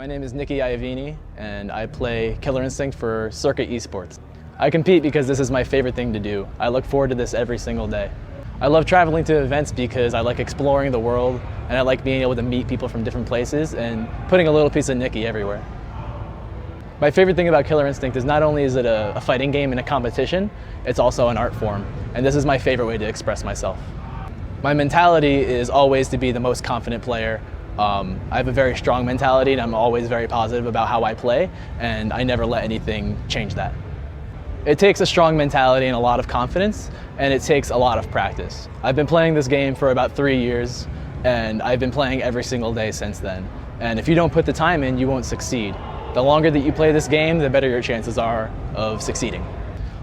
My name is Nicky and I play Killer Instinct for Circa Esports. I compete because this is my favorite thing to do. I look forward to this every single day. I love traveling to events because I like exploring the world and I like being able to meet people from different places and putting a little piece of Nicky everywhere. My favorite thing about Killer Instinct is not only is it a fighting game and a competition, it's also an art form, and this is my favorite way to express myself. My mentality is always to be the most confident player. I have a very strong mentality and I'm always very positive about how I play, and I never let anything change that. It takes a strong mentality and a lot of confidence, and it takes a lot of practice. I've been playing this game for about 3 years, and I've been playing every single day since then. And if you don't put the time in, you won't succeed. The longer that you play this game, the better your chances are of succeeding.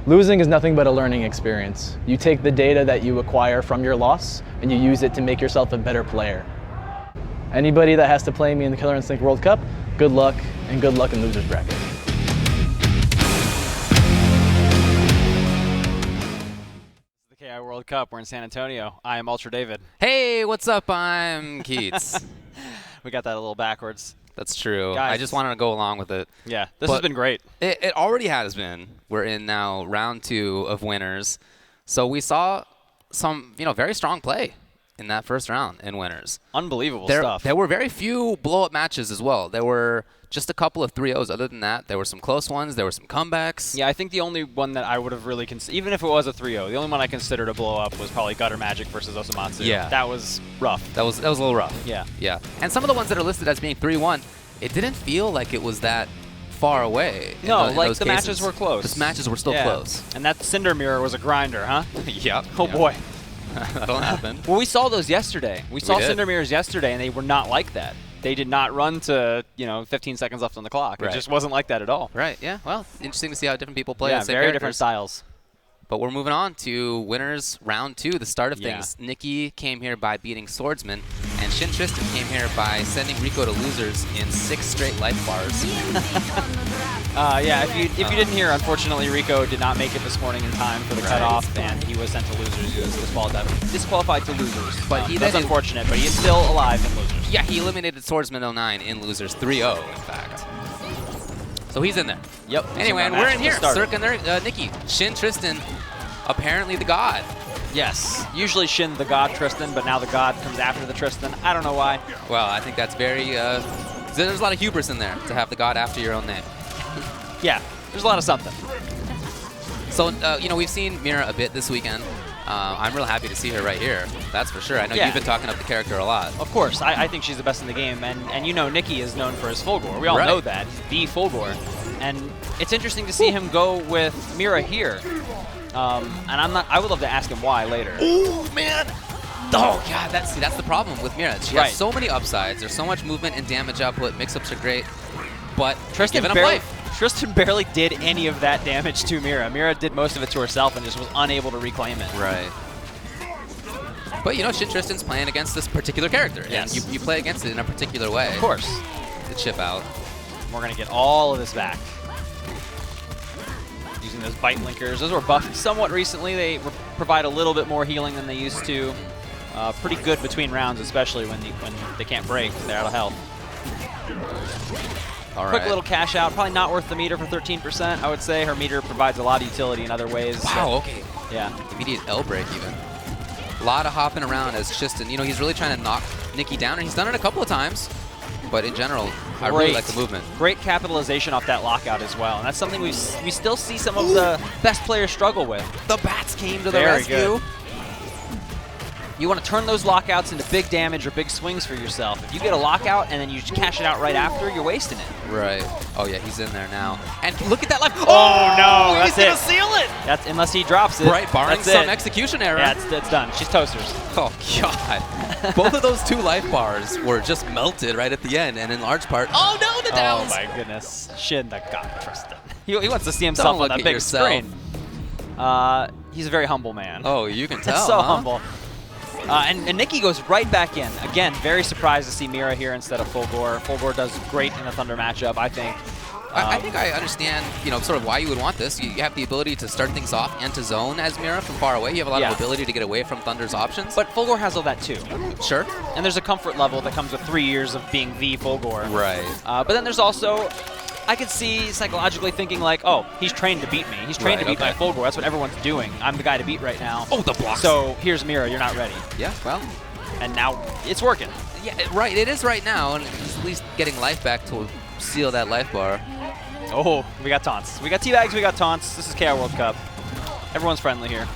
Losing is nothing but a learning experience. You take the data that you acquire from your loss, and you use it to make yourself a better player. Anybody that has to play me in the Killer Instinct World Cup, good luck, and good luck in loser's bracket. World Cup. We're in San Antonio. I am Ultra David. Hey, what's up? I'm Keats. We got that a little backwards. That's true. Guys, I just wanted to go along with it. Yeah, this has been great. It already has been. We're in now round 2 of winners. So we saw some, very strong play in that first round in winners. Unbelievable stuff. There were very few blow-up matches as well. There were just a couple of 3-0s. Other than that, there were some close ones. There were some comebacks. Yeah, I think the only one that I would have really considered, even if it was a 3-0, the only one I considered a blow-up was probably Gutter Magic versus Osamatsu. Yeah. That was rough. That was a little rough. Yeah. Yeah. And some of the ones that are listed as being 3-1, it didn't feel like it was that far away. No, like the matches were close. The matches were still close. And that Cinder Mirror was a grinder, huh? Yep. Oh, boy. That'll happen. Well, we saw those yesterday. We saw did. Cinder Mirrors yesterday, and they were not like that. They did not run to, 15 seconds left on the clock. Right. It just wasn't like that at all. Right, yeah. Well, interesting to see how different people play. Yeah, the same very characters. different styles. But we're moving on to winners round 2, the start of things. Yeah. Nicky came here by beating Swordsman, and ShinTristan came here by sending Rico to losers in 6 straight life bars. Yeah, if you didn't hear, unfortunately, Rico did not make it this morning in time for the cutoff, and he was sent to losers. He was disqualified to losers. But that's unfortunate, but he is still alive in losers. Yeah, he eliminated Swordsman 09 in losers 3-0, in fact. So he's in there. Yep. Anyway, and we're in here. Circa and Nicky. Shin-Tristan, apparently the god. Yes. Usually Shin the god Tristan, but now the god comes after the Tristan. I don't know why. Well, I think that's very... there's a lot of hubris in there to have the god after your own name. Yeah, there's a lot of something. So, we've seen Mira a bit this weekend. I'm real happy to see her right here. That's for sure. I know you've been talking up the character a lot. Of course. I think she's the best in the game. And Nicky is known for his full gore. We all know that. He's the full gore. And it's interesting to see him go with Mira here. And I would love to ask him why later. Oh, man. Oh, God. That's the problem with Mira. She has so many upsides. There's so much movement and damage output. Mix-ups are great. But Tristan barely did any of that damage to Mira. Mira did most of it to herself and just was unable to reclaim it. Right. But, ShinTristan's playing against this particular character. Yes. And you play against it in a particular way. Of course. The chip out. We're going to get all of this back. Using those bite linkers. Those were buffed somewhat recently. They provide a little bit more healing than they used to. Pretty good between rounds, especially when they can't break. They're out of health. Quick little cash out. Probably not worth the meter for 13%, I would say. Her meter provides a lot of utility in other ways. Wow, okay. Yeah. Immediate L break even. A lot of hopping around as Tristan. He's really trying to knock Nicky down, and he's done it a couple of times. But in general, I really like the movement. Great capitalization off that lockout as well. And that's something we still see some of the best players struggle with. The bats came to the rescue. Good. You want to turn those lockouts into big damage or big swings for yourself. If you get a lockout and then you cash it out right after, you're wasting it. Right. Oh, yeah, he's in there now. And look at that life. Oh, no, that's he's going to seal it. That's unless he drops it. Right, barring some execution error. Yeah, it's done. She's toasters. Oh, God. Both of those 2 life bars were just melted right at the end, and in large part, oh, no, the downs. Oh, my goodness. Shin the god Tristan. He wants to see himself on that big screen. He's a very humble man. Oh, you can tell, so humble. And Nicky goes right back in. Again, very surprised to see Mira here instead of Full Gore. Full Gore does great in the Thunder matchup, I think. I think I understand, sort of why you would want this. You have the ability to start things off and to zone as Mira from far away. You have a lot of ability to get away from Thunder's options. But Fulgore has all that too. Sure. And there's a comfort level that comes with 3 years of being the Fulgore. Right. But then there's also, I could see psychologically thinking like, oh, he's trained to beat me. He's trained to beat my Fulgore. That's what everyone's doing. I'm the guy to beat right now. Oh, the blocks. So here's Mira. You're not ready. Yeah, well. And now it's working. Yeah, right. It is right now, and he's at least getting life back to seal that life bar. Oh, we got taunts. We got teabags, we got taunts. This is KI World Cup. Everyone's friendly here.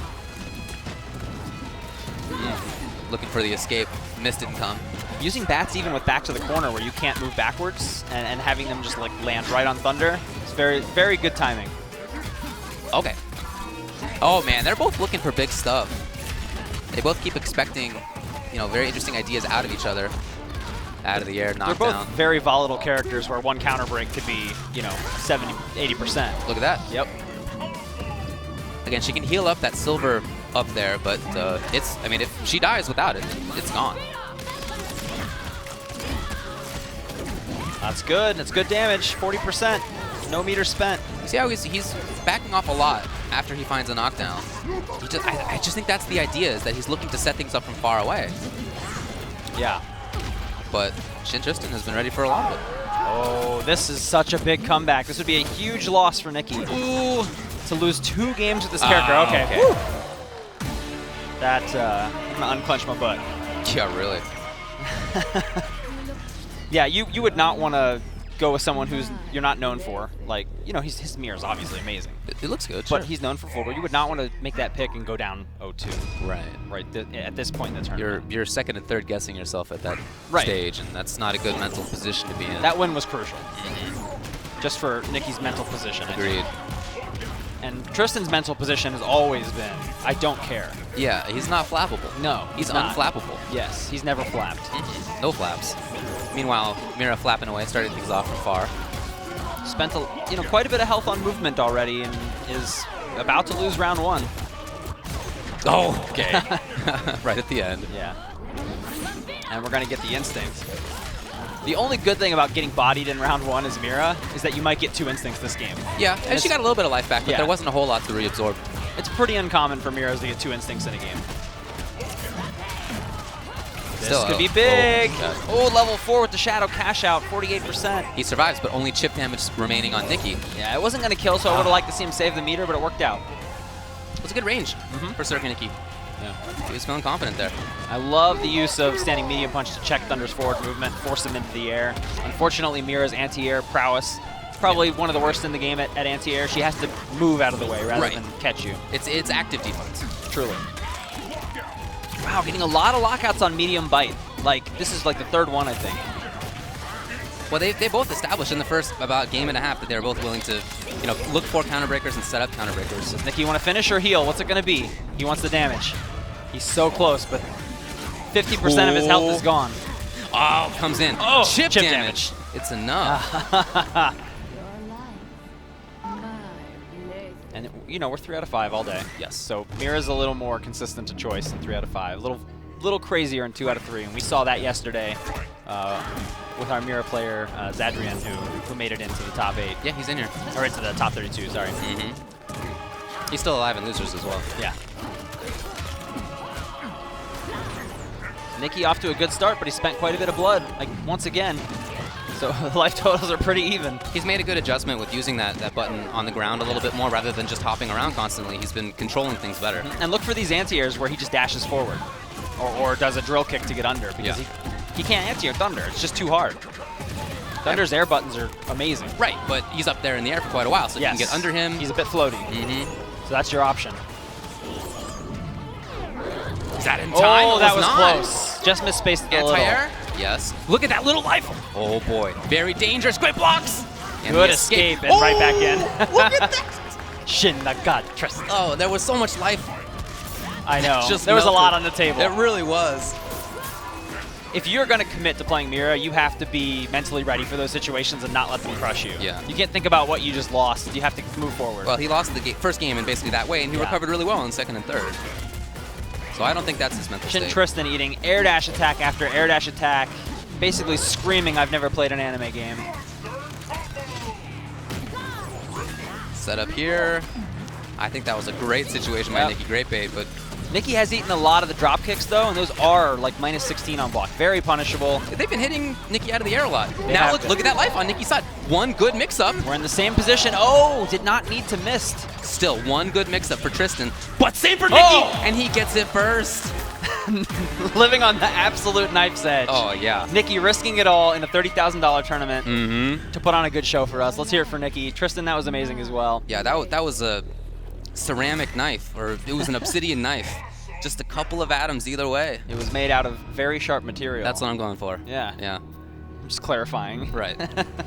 Looking for the escape. Mist didn't come. Using bats even with back to the corner where you can't move backwards and having them just like land right on Thunder, it's very, very good timing. Okay. Oh man, they're both looking for big stuff. They both keep expecting, very interesting ideas out of each other. Out of the air, knockdown. They're both very volatile characters where one counter break could be, 70, 80%. Look at that. Yep. Again, she can heal up that silver up there, but if she dies without it, it's gone. That's good. That's good damage. 40%. No meter spent. You see how he's backing off a lot after he finds a knockdown. I just think that's the idea, is that he's looking to set things up from far away. Yeah. But ShinTristan has been ready for a long bit. Oh, this is such a big comeback. This would be a huge loss for Nicky. Ooh, to lose 2 games with this character. Okay. Woo. That, I'm gonna unclench my butt. Yeah, really. Yeah, you would not want to go with someone who's you're not known for. Like, his mirror is obviously amazing. It looks good, but sure. he's known for Fulgore. You would not want to make that pick and go down 0-2. Right. At this point in the tournament. You're second and third guessing yourself at that stage, and that's not a good mental position to be in. That win was crucial. Just for Nicky's mental position. Agreed. And Tristan's mental position has always been, I don't care. Yeah, he's not flappable. No, he's not. unflappable. Yes, he's never flapped. No flaps. Meanwhile, Mira flapping away, starting things off from far. Spent quite a bit of health on movement already, and is about to lose round 1. Oh, okay. Right at the end. Yeah. And we're gonna get the instinct. The only good thing about getting bodied in round 1 as Mira is that you might get 2 instincts this game. Yeah, and she got a little bit of life back, but there wasn't a whole lot to reabsorb. It's pretty uncommon for Miras to get 2 instincts in a game. This could be big. Oh, level 4 with the Shadow cash out, 48%. He survives, but only chip damage remaining on Nicky. Yeah, it wasn't going to kill, so I would have liked to see him save the meter, but it worked out. It was a good range for Circa Nicky. Yeah, he was feeling confident there. I love the use of standing medium punch to check Thunder's forward movement, force him into the air. Unfortunately, Mira's anti-air prowess is probably one of the worst in the game at anti-air. She has to move out of the way rather than catch you. It's active defense. Truly. Wow, getting a lot of lockouts on medium bite. Like, this is like the 3rd one, I think. Well, they both established in the first about game and a half that they were both willing to, look for counter breakers and set up counter breakers. Does Nicky want to finish or heal? What's it going to be? He wants the damage. He's so close, but 50% of his health is gone. Oh, comes in. Oh, chip damage. It's enough. And, we're 3 out of 5 all day. Yes. So Mira's a little more consistent to choice than 3 out of 5. A little crazier in 2 out of 3, and we saw that yesterday with our Mira player, Zadrian, who made it into the top 8. Yeah, he's in here. Or into the top 32, sorry. He's still alive in losers as well. Yeah. Nicky off to a good start, but he spent quite a bit of blood, like, once again. So the life totals are pretty even. He's made a good adjustment with using that button on the ground a little bit more rather than just hopping around constantly. He's been controlling things better. And look for these anti-airs where he just dashes forward. Or does a drill kick to get under, because he can't anti-air Thunder. It's just too hard. Thunder's air buttons are amazing. Right, but he's up there in the air for quite a while, so you can get under him. He's a bit floaty. So that's your option. Is that in time? Oh, that was close. Just misspaced a little. Anti-air? Yes. Look at that little life. Oh boy. Very dangerous. Great blocks. And good escape and right back in. Look at that. ShinTristan. Oh, there was so much life. I know. Just there was a melted. lot on the table. There really was. If you're going to commit to playing Mira, you have to be mentally ready for those situations and not let them crush you. Yeah. You can't think about what you just lost. You have to move forward. Well, he lost the first game in basically that way, and he recovered really well in second and third. So I don't think that's his mental state. ShinTristan eating air dash attack after air dash attack, basically screaming, I've never played an anime game. Set up here. I think that was a great situation by Nicky. Great bait, but Nicky has eaten a lot of the drop kicks, though, and those are like -16 on block. Very punishable. they've been hitting Nicky out of the air a lot. They Now have look at that life on Nicky's side. One good mix-up. We're in the same position. Oh, did not need to miss. Still, one good mix-up for Tristan, but same for Nicky, and he gets it first. Living on the absolute knife's edge. Oh, yeah. Nicky risking it all in a $30,000 tournament to put on a good show for us. Let's hear it for Nicky. Tristan, that was amazing as well. Yeah, that was a ceramic knife, or it was an obsidian knife. Just a couple of atoms either way. It was made out of very sharp material. That's what I'm going for. Yeah. Yeah. I'm just clarifying. Right.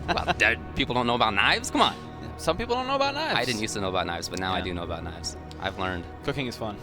Well, people don't know about knives? Come on. Some people don't know about knives. I didn't used to know about knives, but now I do know about knives. I've learned. Cooking is fun.